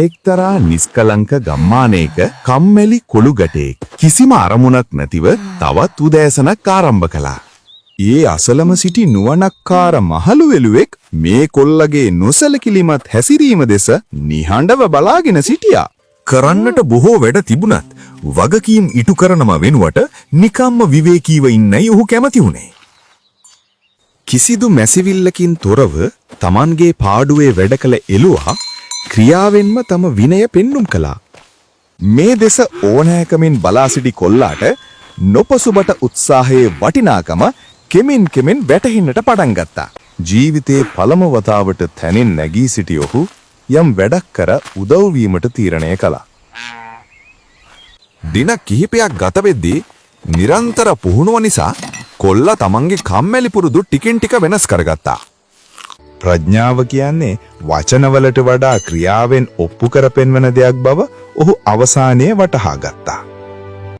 එක්තරා නිස්කලංක ගම්මානයක කම්මැලි කොළු ගැටේ කිසිම අරමුණක් නැතිව තවත් උදෑසනක් ආරම්භ කළා. ඒ අසලම සිටි නුවණක්කාර මහලු වෙලුවෙක් මේ කොල්ලගේ නොසලකිලිමත් හැසිරීම දෙස නිහඬව බලාගෙන සිටියා. කරන්නට බොහෝ වැඩ තිබුණත් වගකීම් ඉටු කරනම වෙනුවට නිකම්ම විවේකීව ඉන්නයි ඔහු කැමති වුණේ. කිසිදු මැසිවිල්ලකින් තොරව Tamanගේ පාඩුවේ වැඩ කළ එළුවා ක්‍රියාවෙන්ම තම විනය පෙන්눔 කළා. මේ දෙස ඕනෑකමින් බලා සිටි කොල්ලාට නොපසුබට උත්සාහයේ වටිනාකම කෙමෙන් කෙමෙන් වැටහෙන්නට පටන් ගත්තා. ජීවිතේ පළමු වතාවට තැනින් නැගී සිටි ඔහු යම් වැඩක් කර උදව් වීමට තීරණය කළා. දින කිහිපයක් ගත වෙද්දී නිරන්තර පුහුණුව නිසා කොල්ලා තමන්ගේ කම්මැලි පුරුදු ටිකෙන් ටික වෙනස් කරගත්තා. ප්‍රඥාව කියන්නේ වචනවලට වඩා ක්‍රියාවෙන් ඔප්පු කර පෙන්වන දෙයක් බව ඔහු අවසානයේ වටහා ගත්තා.